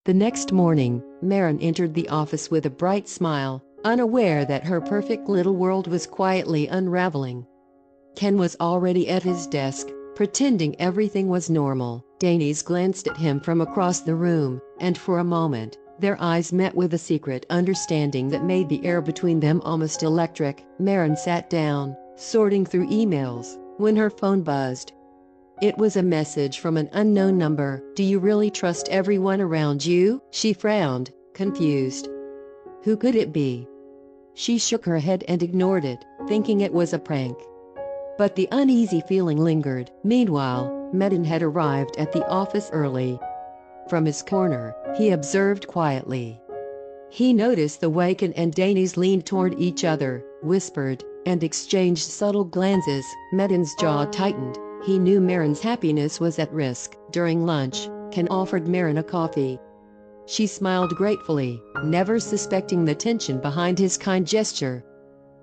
The next morning, Marin entered the office with a bright smile, unaware that her perfect little world was quietly unraveling. Ken was already at his desk, pretending everything was normal. Denise glanced at him from across the room, and for a moment, their eyes met with a secret understanding that made the air between them almost electric. Marin sat down, sorting through emails, when her phone buzzed. It was a message from an unknown number. "Do you really trust everyone around you?" She frowned, confused. Who could it be? She shook her head and ignored it, thinking it was a prank. But the uneasy feeling lingered. Meanwhile, Metin had arrived at the office early. From his corner, he observed quietly. He noticed the way Ken and Denise leaned toward each other, whispered, and exchanged subtle glances. Metin's jaw tightened. He knew Marin's happiness was at risk. During lunch, Ken offered Marin a coffee. She smiled gratefully, never suspecting the tension behind his kind gesture.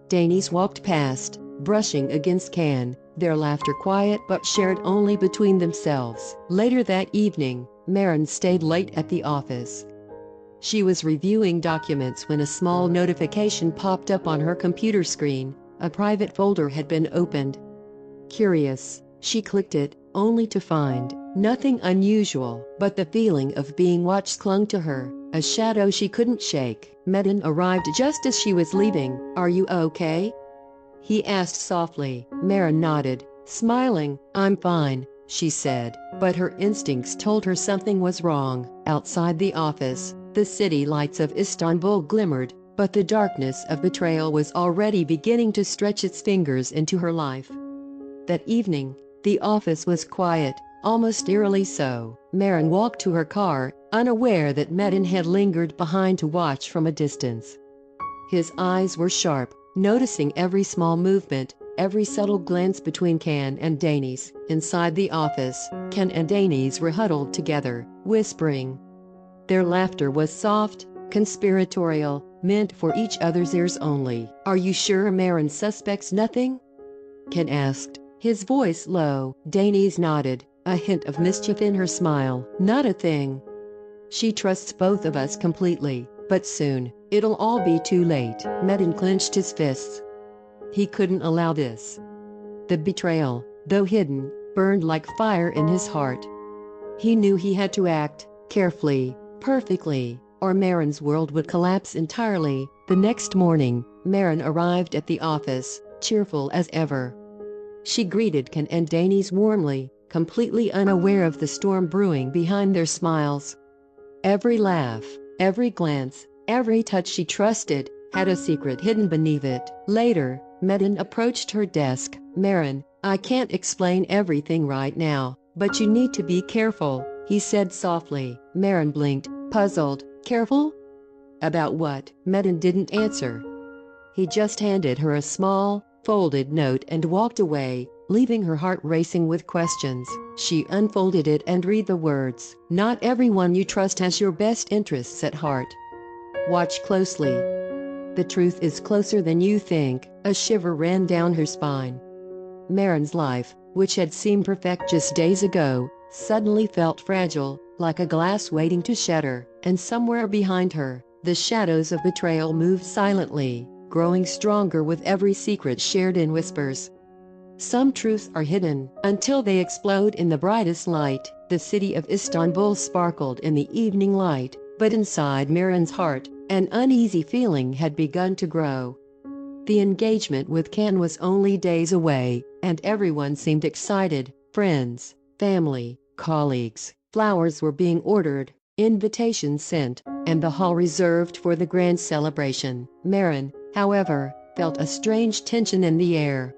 Denise walked past, brushing against Ken, their laughter quiet but shared only between themselves. Later that evening, Marin stayed late at the office. She was reviewing documents when a small notification popped up on her computer screen. A private folder had been opened. Curious, she clicked it, only to find nothing unusual, but the feeling of being watched clung to her, a shadow she couldn't shake. Metin arrived just as she was leaving. "Are you okay?" he asked softly. Marin nodded, smiling. "I'm fine," she said, but her instincts told her something was wrong. Outside the office, the city lights of Istanbul glimmered, but the darkness of betrayal was already beginning to stretch its fingers into her life. That evening, the office was quiet, almost eerily so. Marin walked to her car, unaware that Metin had lingered behind to watch from a distance. His eyes were sharp, noticing every small movement, every subtle glance between Ken and Denise. Inside the office, Ken and Denise were huddled together, whispering. Their laughter was soft, conspiratorial, meant for each other's ears only. "Are you sure Marin suspects nothing?" Ken asked, his voice low. Denise nodded, a hint of mischief in her smile. "Not a thing. She trusts both of us completely, but soon, it'll all be too late." Metin clenched his fists. He couldn't allow this. The betrayal, though hidden, burned like fire in his heart. He knew he had to act, carefully, perfectly, or Marin's world would collapse entirely. The next morning, Marin arrived at the office, cheerful as ever. She greeted Ken and Denise warmly, completely unaware of the storm brewing behind their smiles. Every laugh, every glance, every touch she trusted, had a secret hidden beneath it. Later, Metin approached her desk. "Marin, I can't explain everything right now, but you need to be careful," he said softly. Marin blinked, puzzled. "Careful? About what?" Metin didn't answer. He just handed her a small, folded note and walked away, leaving her heart racing with questions. She unfolded it and read the words. "Not everyone you trust has your best interests at heart. Watch closely. The truth is closer than you think." A shiver ran down her spine. Marin's life, which had seemed perfect just days ago, suddenly felt fragile, like a glass waiting to shatter. And somewhere behind her, the shadows of betrayal moved silently, growing stronger with every secret shared in whispers. Some truths are hidden until they explode in the brightest light. The city of Istanbul sparkled in the evening light, but inside Marin's heart, an uneasy feeling had begun to grow. The engagement with Ken was only days away, and everyone seemed excited. Friends, family, colleagues, flowers were being ordered, invitations sent, and the hall reserved for the grand celebration. Marin, however, felt a strange tension in the air.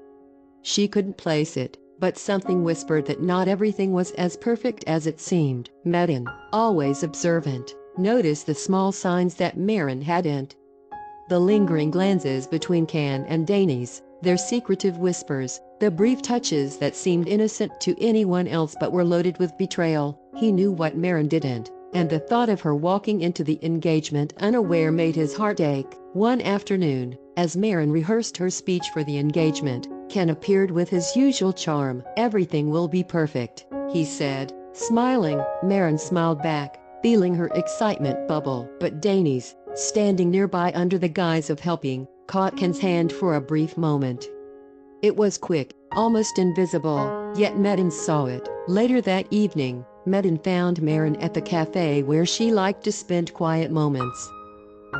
She couldn't place it, but something whispered that not everything was as perfect as it seemed. Metin, always observant, noticed the small signs that Marin hadn't. The lingering glances between Ken and Denise, their secretive whispers, the brief touches that seemed innocent to anyone else but were loaded with betrayal. He knew what Marin didn't, and the thought of her walking into the engagement unaware made his heart ache. One afternoon, as Marin rehearsed her speech for the engagement, Ken appeared with his usual charm. "Everything will be perfect," he said, smiling. Marin smiled back, feeling her excitement bubble. But Danny's, standing nearby under the guise of helping, caught Ken's hand for a brief moment. It was quick, almost invisible, yet Metin saw it. Later that evening, Metin found Maren at the cafe where she liked to spend quiet moments.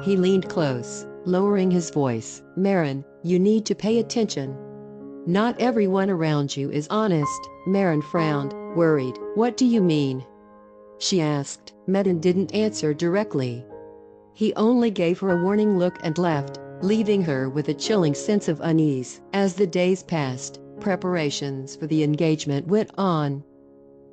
He leaned close, lowering his voice. "Maren, you need to pay attention. Not everyone around you is honest." Maren frowned, worried. "What do you mean?" she asked. Metin didn't answer directly. He only gave her a warning look and left, leaving her with a chilling sense of unease. As the days passed, preparations for the engagement went on.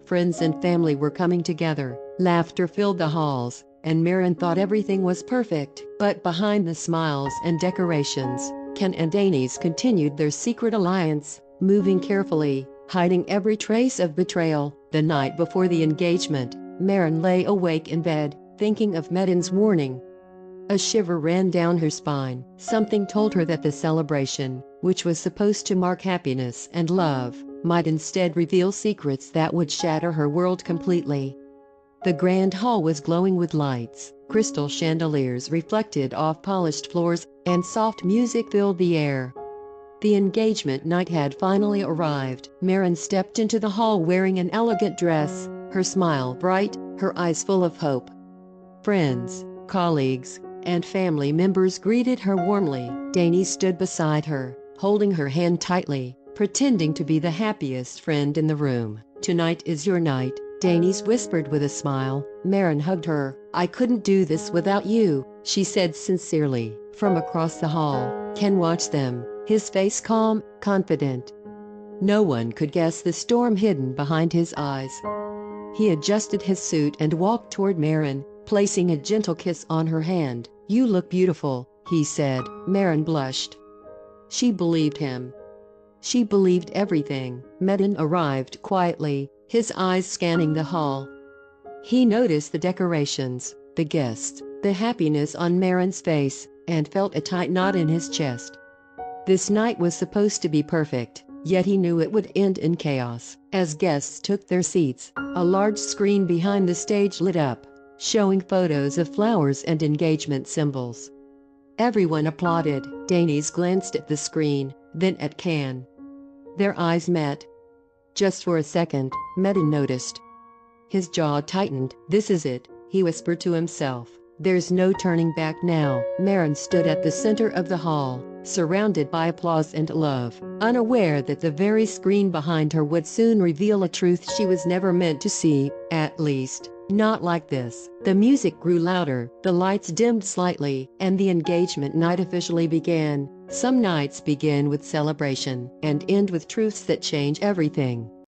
Friends and family were coming together, laughter filled the halls, and Maren thought everything was perfect. But behind the smiles and decorations, Ken and Danny's continued their secret alliance, moving carefully, hiding every trace of betrayal. The night before the engagement, Maren lay awake in bed, thinking of Metin's warning. A shiver ran down her spine. Something told her that the celebration, which was supposed to mark happiness and love, might instead reveal secrets that would shatter her world completely. The grand hall was glowing with lights, crystal chandeliers reflected off polished floors, and soft music filled the air. The engagement night had finally arrived. Maren stepped into the hall wearing an elegant dress, her smile bright, her eyes full of hope. Friends, colleagues, and family members greeted her warmly. Danny stood beside her, holding her hand tightly, pretending to be the happiest friend in the room. "Tonight is your night," Danny whispered with a smile. Maren hugged her. "I couldn't do this without you," she said sincerely. From across the hall, Ken watched them, his face calm, confident. No one could guess the storm hidden behind his eyes. He adjusted his suit and walked toward Maren, placing a gentle kiss on her hand. "You look beautiful," he said. Maren blushed. She believed him. She believed everything. Metin arrived quietly, his eyes scanning the hall. He noticed the decorations, the guests, the happiness on Maren's face, and felt a tight knot in his chest. This night was supposed to be perfect, yet he knew it would end in chaos. As guests took their seats, a large screen behind the stage lit up, showing photos of flowers and engagement symbols. Everyone applauded. Danny's glanced at the screen, then at Ken. Their eyes met. Just for a second, Metin noticed. His jaw tightened. "This is it," he whispered to himself. "There's no turning back now." Maren stood at the center of the hall, surrounded by applause and love, unaware that the very screen behind her would soon reveal a truth she was never meant to see, at least, not like this. The music grew louder, the lights dimmed slightly, and the engagement night officially began. Some nights begin with celebration and end with truths that change everything.